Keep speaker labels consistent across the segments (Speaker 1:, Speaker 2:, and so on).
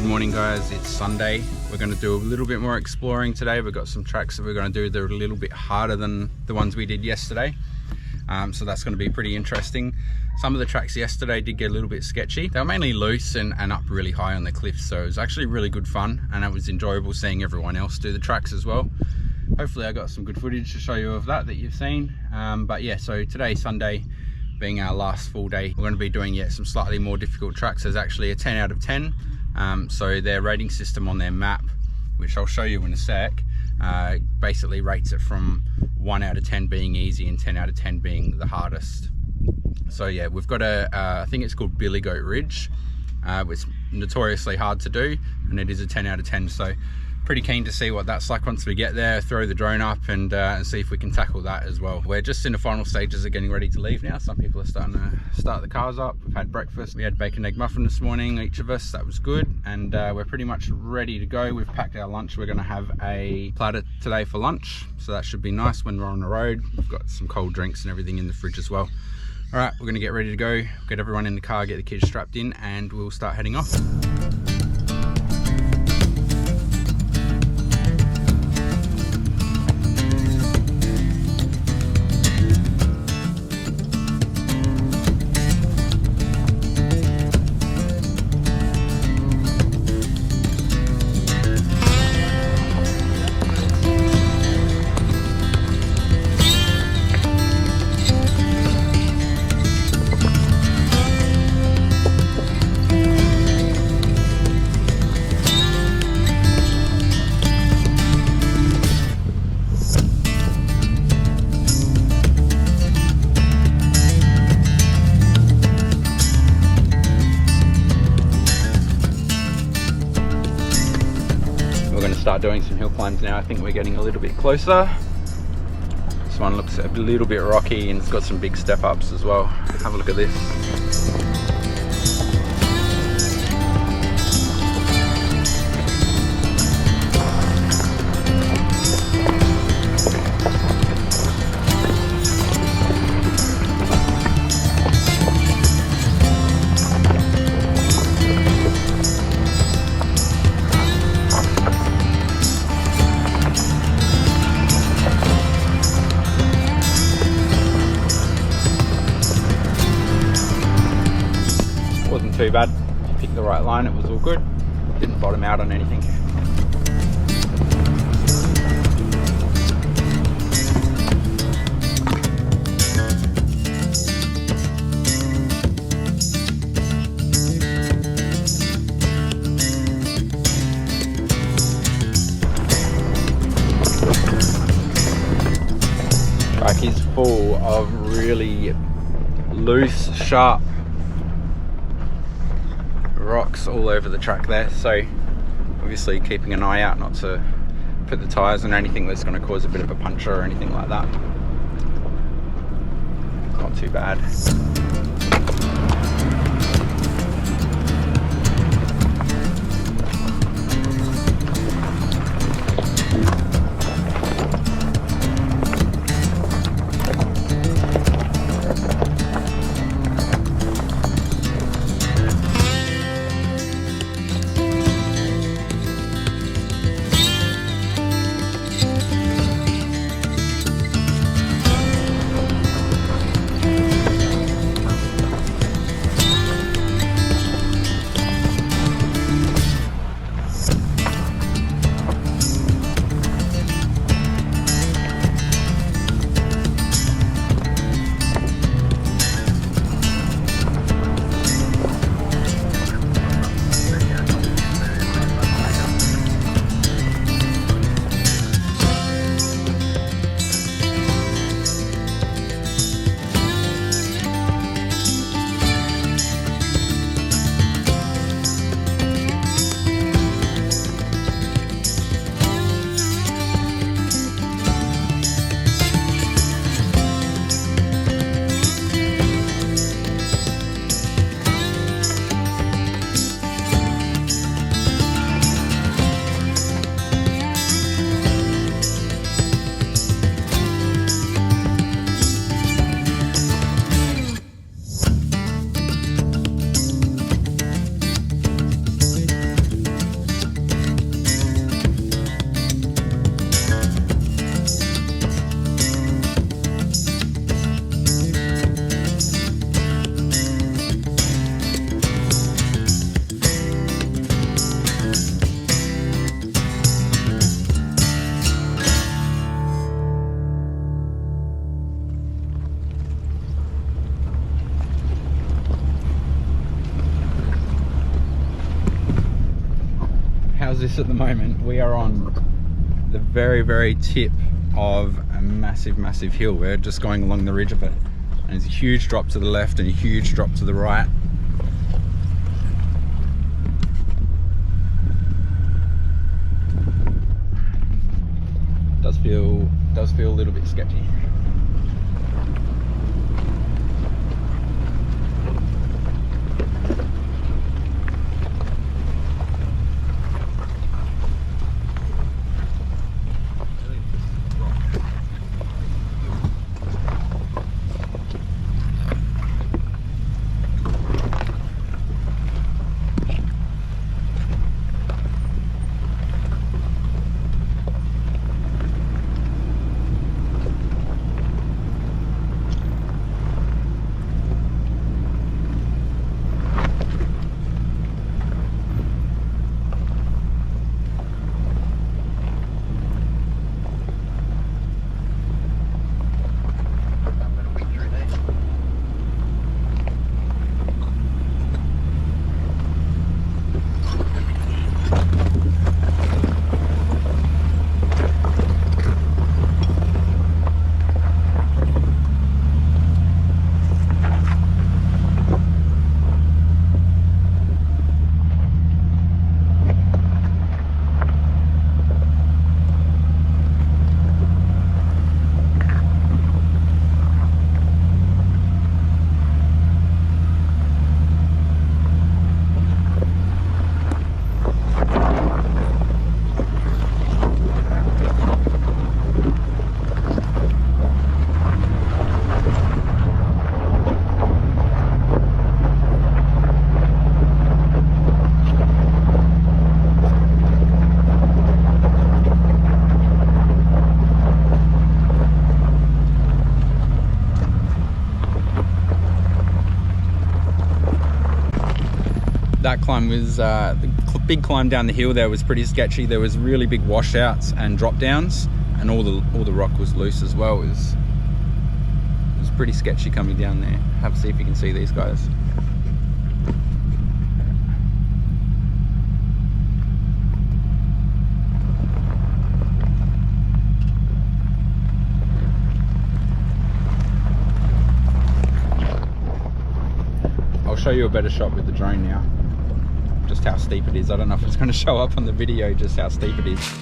Speaker 1: Morning guys, it's Sunday. We're going to do a little bit more exploring today. We've got some tracks that we're going to do that are a little bit harder than the ones we did yesterday, so that's going to be pretty interesting. Some of the tracks yesterday did get a little bit sketchy. They were mainly loose and up really high on the cliffs, so it was actually really good fun, and it was enjoyable seeing everyone else do the tracks as well. Hopefully I got some good footage to show you of that you've seen, but yeah, so today, Sunday, being our last full day, we're going to be doing some slightly more difficult tracks. There's actually a 10 out of 10. So their rating system on their map, which I'll show you in a sec, basically rates it from 1 out of 10 being easy and 10 out of 10 being the hardest. So yeah, we've got I think it's called Billy Goat Ridge, which is notoriously hard to do, and it is a 10 out of 10. So pretty keen to see what that's like once we get there, throw the drone up and see if we can tackle that as well. We're just in the final stages of getting ready to leave now. Some people are starting to start the cars up. We've had breakfast. We had bacon egg muffin this morning, each of us. That was good, and we're pretty much ready to go. We've packed our lunch. We're going to have a platter today for lunch, so that should be nice when we're on the road. We've got some cold drinks and everything in the fridge as well. All right, we're going to get ready to go, get everyone in the car, get the kids strapped in, and we'll start heading off. Start doing some hill climbs now. I think we're getting a little bit closer. This one looks a little bit rocky and it's got some big step ups as well. Have a look at this. Too bad. Picked the right line, it was all good. Didn't bottom out on anything. Track is full of really loose, sharp rocks all over the track there, so obviously keeping an eye out not to put the tyres on anything that's going to cause a bit of a puncture or anything like that. Not too bad. pause this at the moment. We are on the very tip of a massive hill. We're just going along the ridge of it, and there's a huge drop to the left and a huge drop to the right. Does feel a little bit sketchy. That climb was, the big climb down the hill there was pretty sketchy. There was really big washouts and drop downs, and all the rock was loose as well. It was pretty sketchy coming down there. Have a see if you can see these guys. I'll show you a better shot with the drone now. Just how steep it is. I don't know if it's going to show up on the video just how steep it is.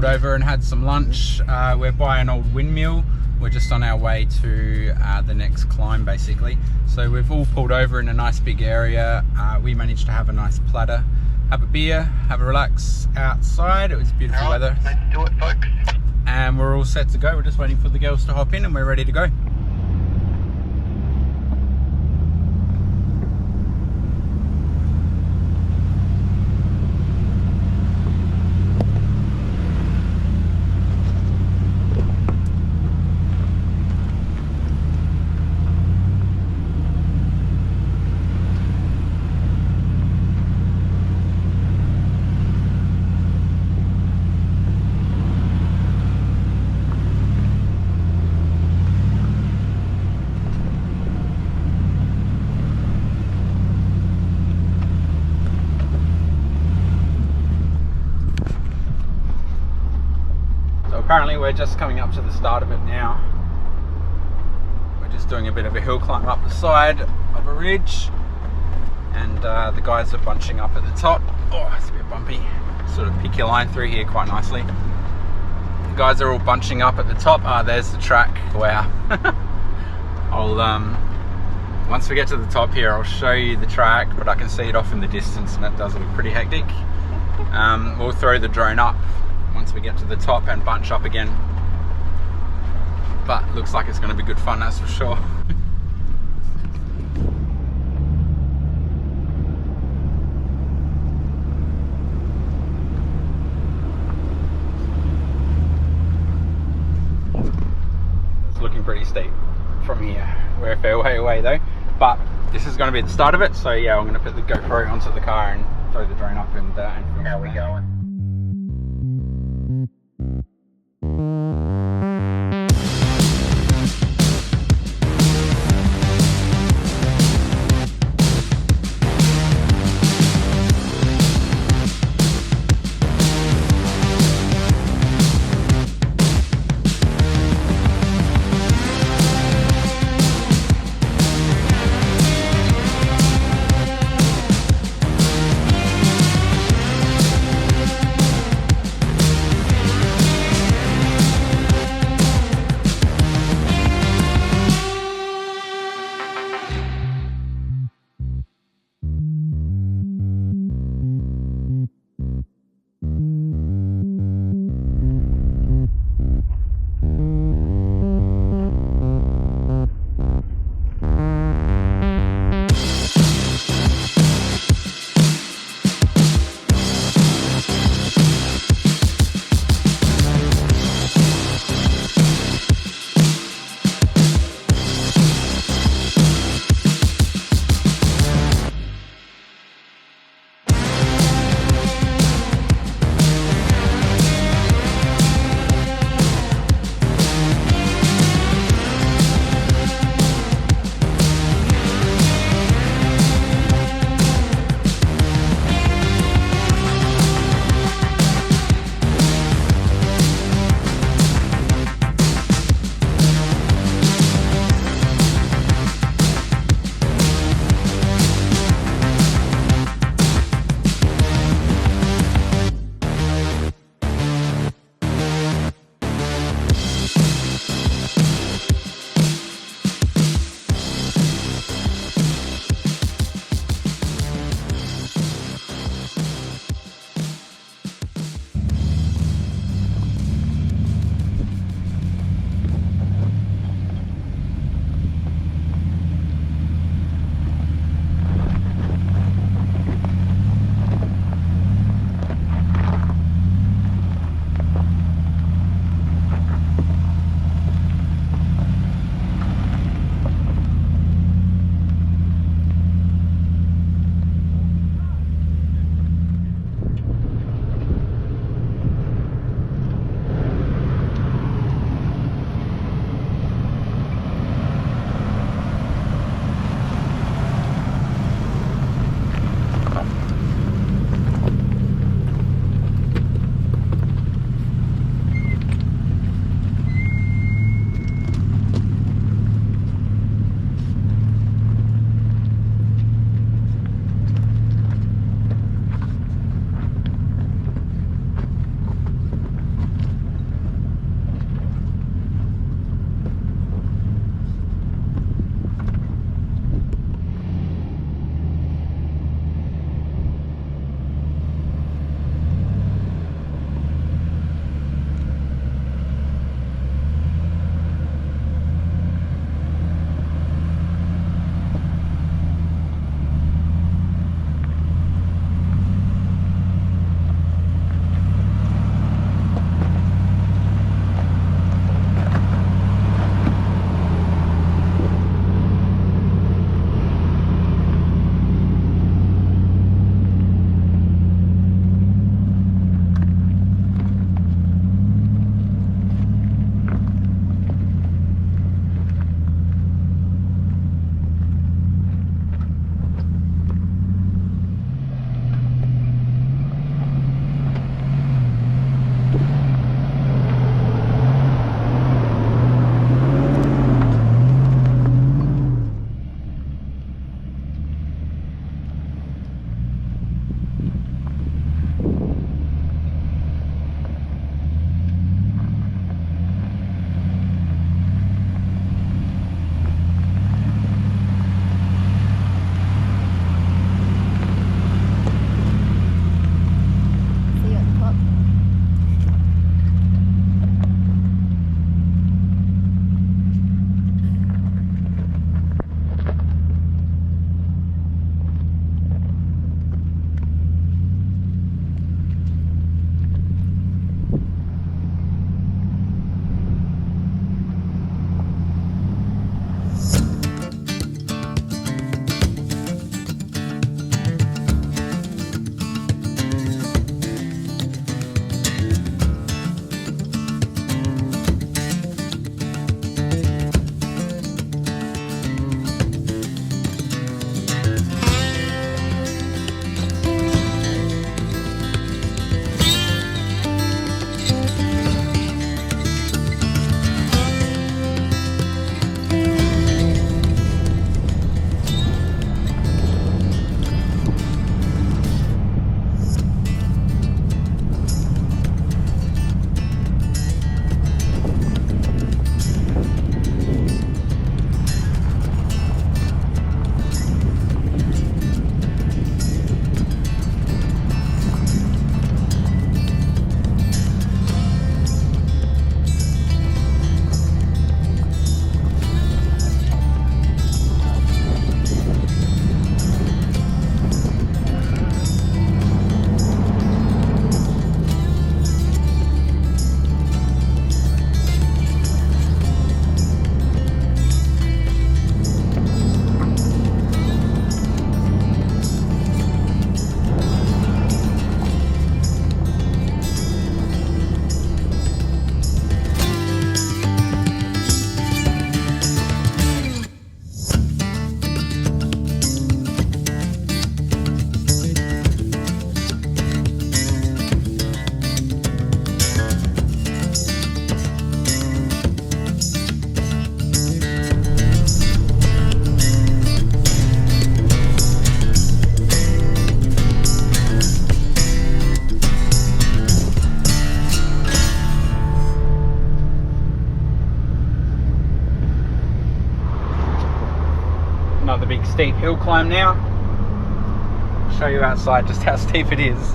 Speaker 1: pulled over and had some lunch. We're by an old windmill. We're just on our way to the next climb basically. So we've all pulled over in a nice big area. We managed to have a nice platter, have a beer, have a relax outside. It was beautiful weather.
Speaker 2: Let's do it, folks.
Speaker 1: And we're all set to go. We're just waiting for the girls to hop in and we're ready to go. Apparently we're just coming up to the start of it now. We're just doing a bit of a hill climb up the side of a ridge, and the guys are bunching up at the top. Oh, it's a bit bumpy. Sort of pick your line through here quite nicely. The guys are all bunching up at the top. There's the track. Wow. I'll once we get to the top here, I'll show you the track, but I can see it off in the distance and it does look pretty hectic. We'll throw the drone up once we get to the top and bunch up again, but looks like it's going to be good fun, that's for sure. It's looking pretty steep from here. We're a fair way away though, but this is going to be the start of it. So yeah, I'm going to put the GoPro onto the car and throw the drone up and film.
Speaker 2: How we going?
Speaker 1: steep hill climb now. I'll show you outside just how steep it is.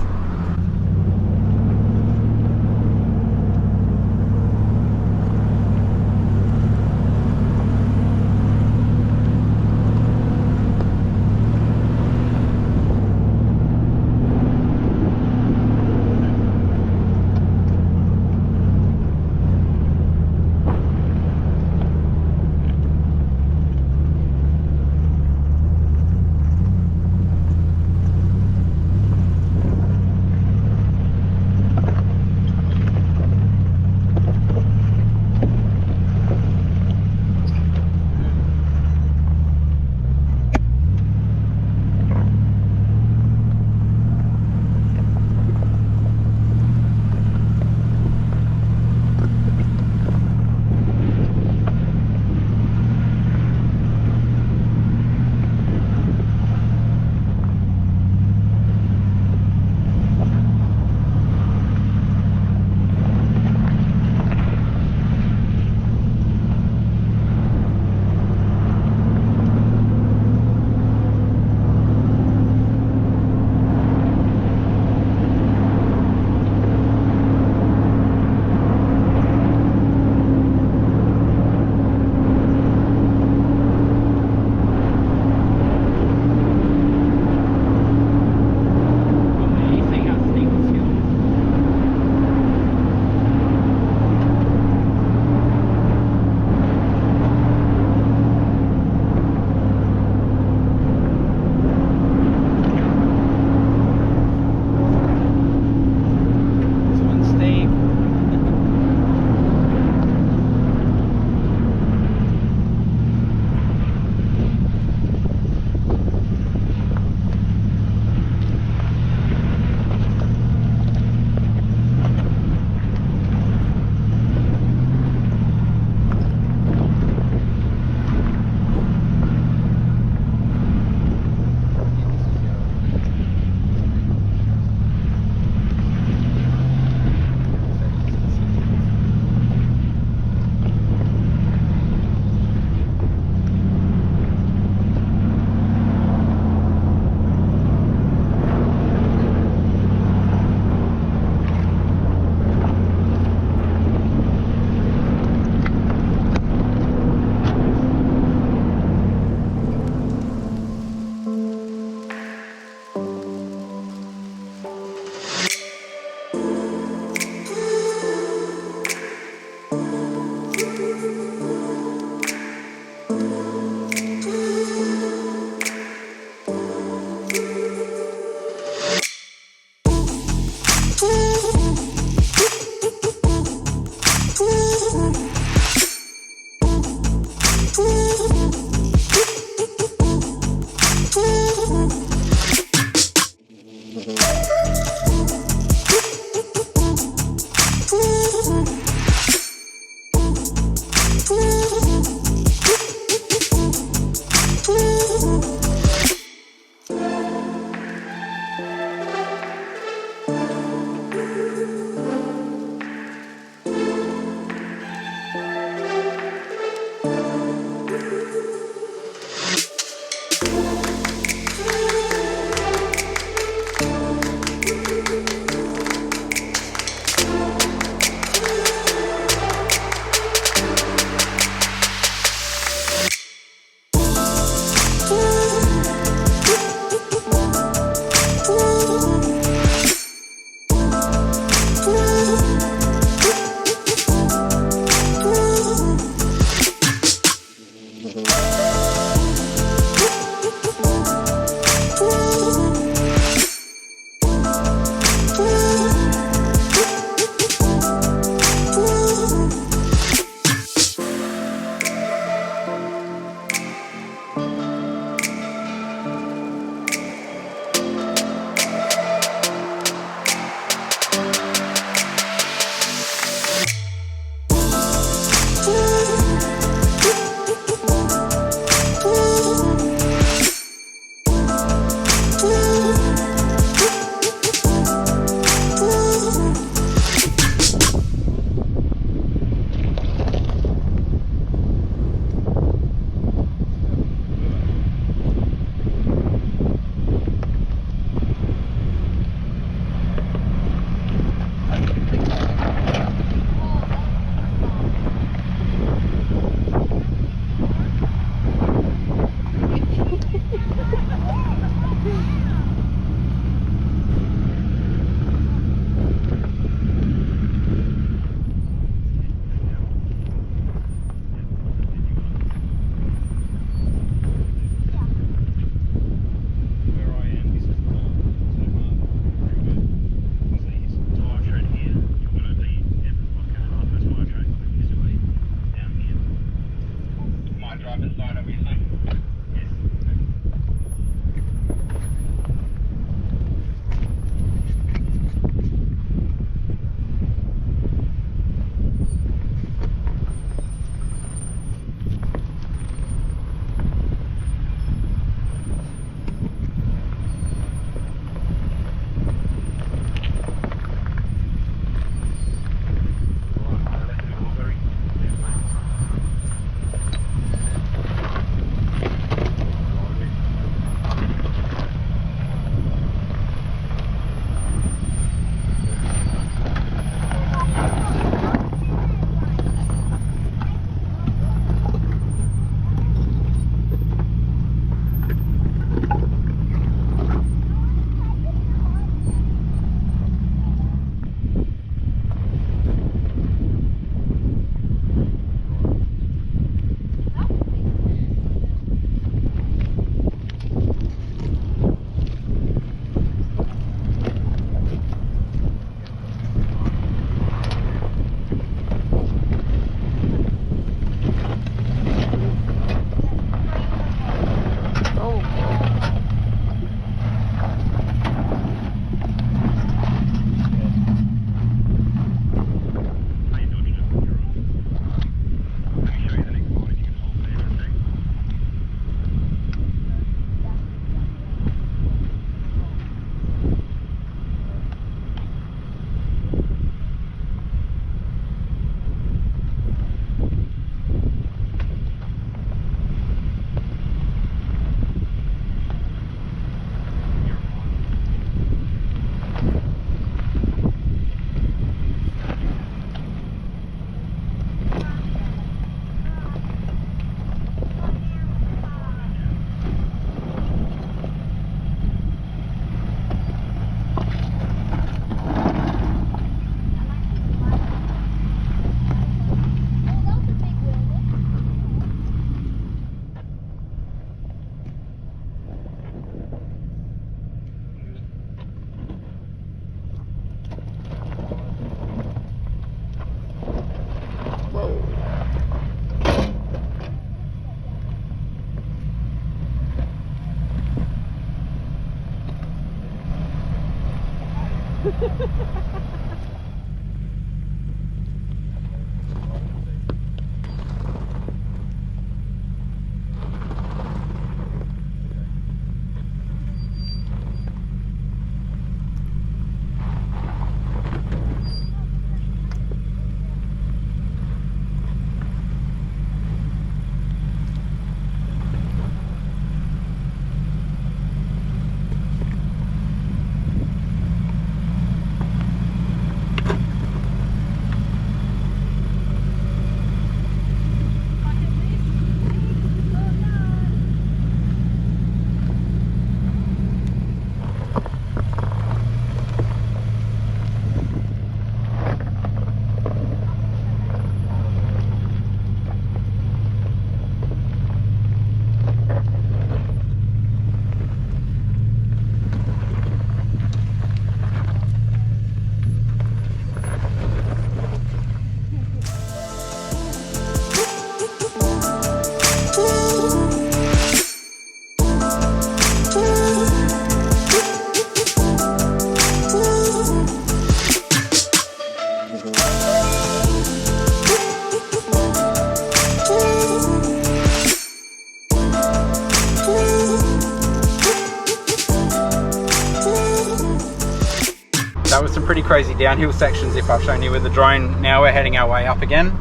Speaker 1: That was some pretty crazy downhill sections if I've shown you with the drone. Now we're heading our way up again.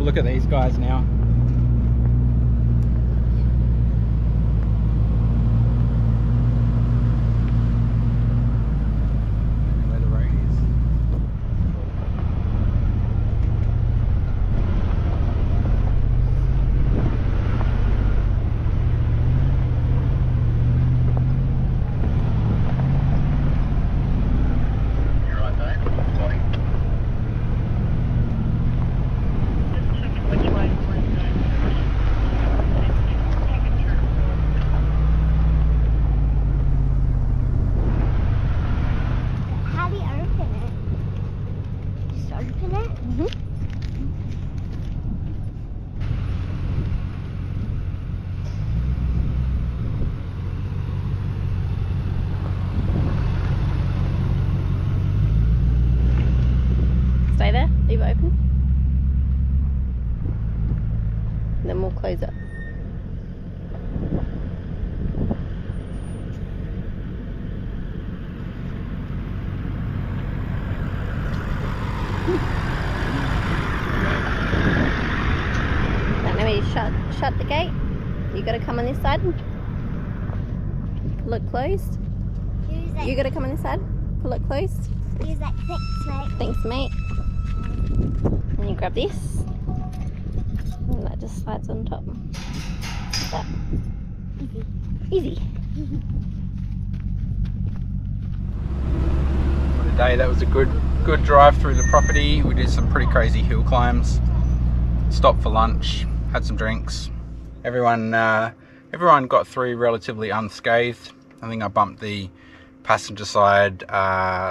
Speaker 1: Look at these guys now. Where the road is.
Speaker 2: You're right, Dave. Sorry.
Speaker 3: How do you open it? Just open it? Mm-hmm.
Speaker 4: Stay there, leave it open. And then we'll close it. Now when you shut the gate, you gotta come on this side. Pull it closed. You gotta come on this side. Pull it closed.
Speaker 3: Use that thanks, mate.
Speaker 4: Thanks, mate. And you grab this. And that just slides on top. Like that. Easy.
Speaker 1: What a day. That was a good drive through the property. We did some pretty crazy hill climbs. Stopped for lunch, had some drinks. Everyone got through relatively unscathed. I think I bumped the passenger side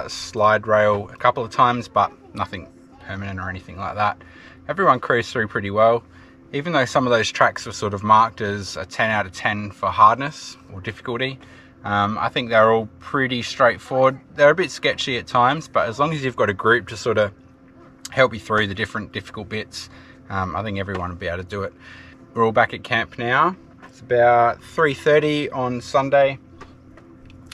Speaker 1: slide rail a couple of times, but nothing permanent or anything like that. Everyone cruised through pretty well, even though some of those tracks were sort of marked as a 10 out of 10 for hardness or difficulty. I think they're all pretty straightforward. They're a bit sketchy at times, but as long as you've got a group to sort of help you through the different difficult bits, I think everyone will be able to do it. We're all back at camp now. It's about 3:30 on Sunday.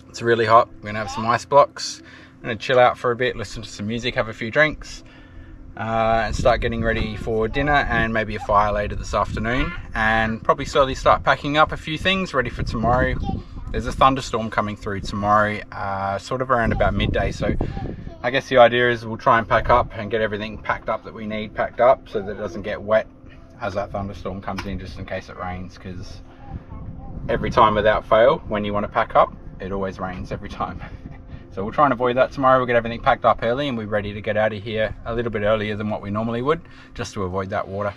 Speaker 1: It's really hot. We're gonna have some ice blocks. I'm gonna chill out for a bit, listen to some music, have a few drinks, and start getting ready for dinner and maybe a fire later this afternoon, and probably slowly start packing up a few things ready for tomorrow. There's a thunderstorm coming through tomorrow, sort of around about midday, so I guess the idea is we'll try and pack up and get everything packed up that we need packed up so that it doesn't get wet as that thunderstorm comes in, just in case it rains, because every time without fail when you want to pack up, it always rains every time. So we'll try and avoid that tomorrow. We'll get everything packed up early and we're ready to get out of here a little bit earlier than what we normally would, just to avoid that water.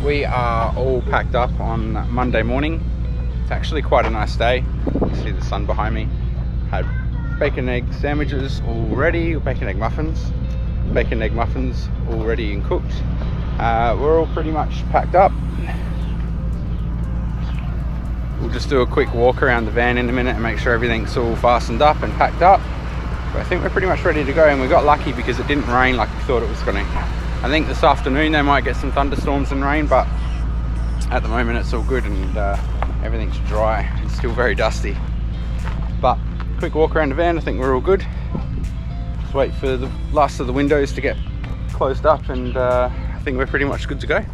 Speaker 1: We are all packed up on Monday morning. It's actually quite a nice day. You see the sun behind me. Had bacon egg sandwiches already, bacon egg muffins already and cooked. We're all pretty much packed up. We'll just do a quick walk around the van in a minute and make sure everything's all fastened up and packed up. But I think we're pretty much ready to go, and we got lucky because it didn't rain like we thought it was going to. I think this afternoon they might get some thunderstorms and rain, but at the moment it's all good and everything's dry. It's still very dusty. But quick walk around the van, I think we're all good. Just wait for the last of the windows to get closed up and I think we're pretty much good to go.